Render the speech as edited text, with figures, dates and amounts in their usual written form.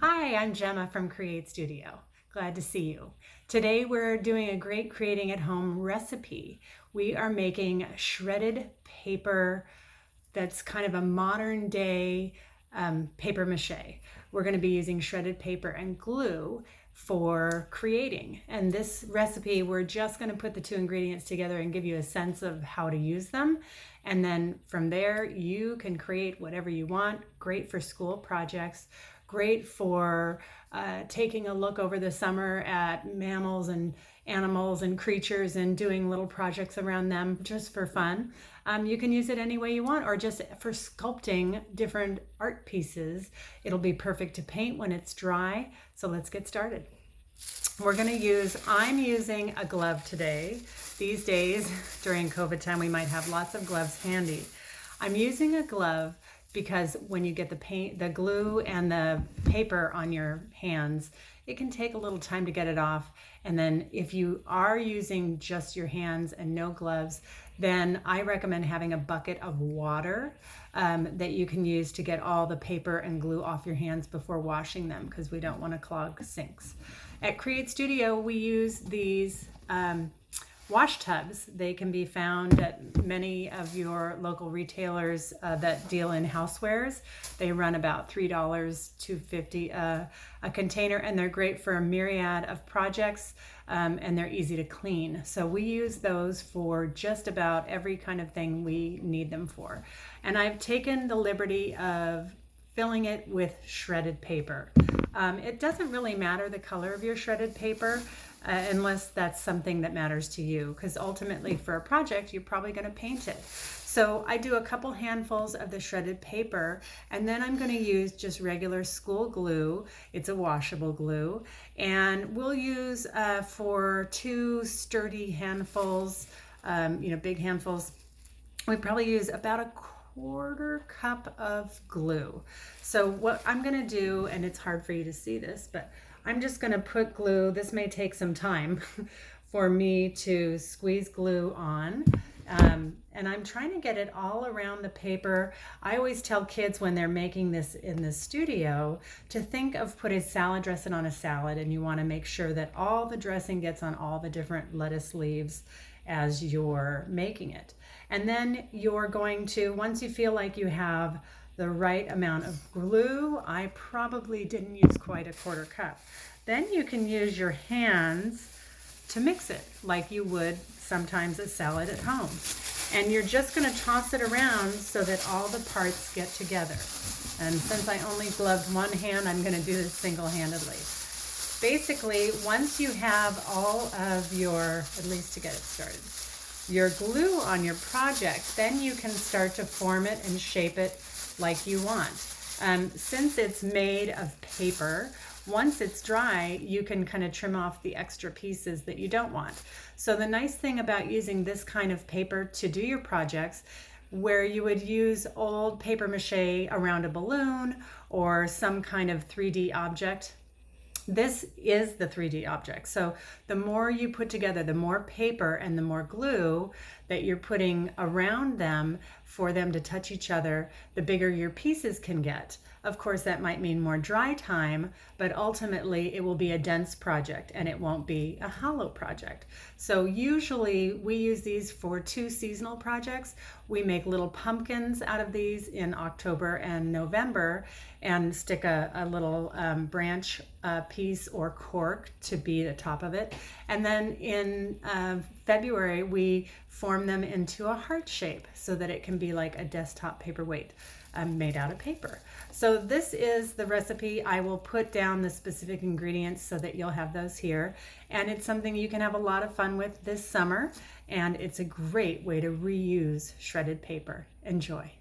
Hi, I'm Gemma from Create Studio. Glad to see you. Today we're doing a great creating at home recipe. We are making shredded paper that's kind of a modern day paper mache. We're going to be using shredded paper and glue for creating. And this recipe, we're just going to put the two ingredients together and give you a sense of how to use them. And then from there, you can create whatever you want. Great for school projects, great for taking a look over the summer at mammals and animals and creatures and doing little projects around them just for fun. You can use it any way you want, or just for sculpting different art pieces. It'll be perfect to paint when it's dry. So let's get started. I'm using a glove today. These days during COVID time, we might have lots of gloves handy. I'm using a glove because when you get the glue and the paper on your hands, it can take a little time to get it off. And then if you are using just your hands and no gloves, then I recommend having a bucket of water that you can use to get all the paper and glue off your hands before washing them, because we don't want to clog sinks. At Create Studio, we use these wash tubs. They can be found at many of your local retailers that deal in housewares. They run about $3 to $2.50 a container, and they're great for a myriad of projects, and they're easy to clean. So we use those for just about every kind of thing we need them for. And I've taken the liberty of filling it with shredded paper. It doesn't really matter the color of your shredded paper, unless that's something that matters to you, because ultimately for a project you're probably going to paint it. So I do a couple handfuls of the shredded paper, and then I'm going to use just regular school glue. It's a washable glue, and we'll use for two sturdy handfuls, big handfuls, we probably use about a quarter cup of glue. So what I'm going to do, and it's hard for you to see this, but I'm just going to put glue. This may take some time for me to squeeze glue on. And I'm trying to get it all around the paper. I always tell kids when they're making this in the studio to think of putting salad dressing on a salad, and you want to make sure that all the dressing gets on all the different lettuce leaves as you're making it. And then you're going to, once you feel like you have the right amount of glue, I probably didn't use quite a quarter cup. Then you can use your hands to mix it like you would sometimes a salad at home. And you're just going to toss it around so that all the parts get together. And since I only gloved one hand, I'm going to do this single-handedly. Basically, once you have all of your, at least to get it started, your glue on your project, then you can start to form it and shape it like you want. Since it's made of paper, once it's dry, you can kind of trim off the extra pieces that you don't want. So the nice thing about using this kind of paper to do your projects, where you would use old paper mache around a balloon or some kind of 3D object, this is the 3D object. So the more you put together, the more paper and the more glue that you're putting around them for them to touch each other, the bigger your pieces can get. Of course, that might mean more dry time, but ultimately it will be a dense project and it won't be a hollow project. So usually we use these for two seasonal projects. We make little pumpkins out of these in October and November and stick a little branch piece or cork to be the top of it. And then in February, we form them into a heart shape so that it can be like a desktop paperweight made out of paper. So this is the recipe. I will put down the specific ingredients so that you'll have those here. And it's something you can have a lot of fun with this summer. And it's a great way to reuse shredded paper. Enjoy.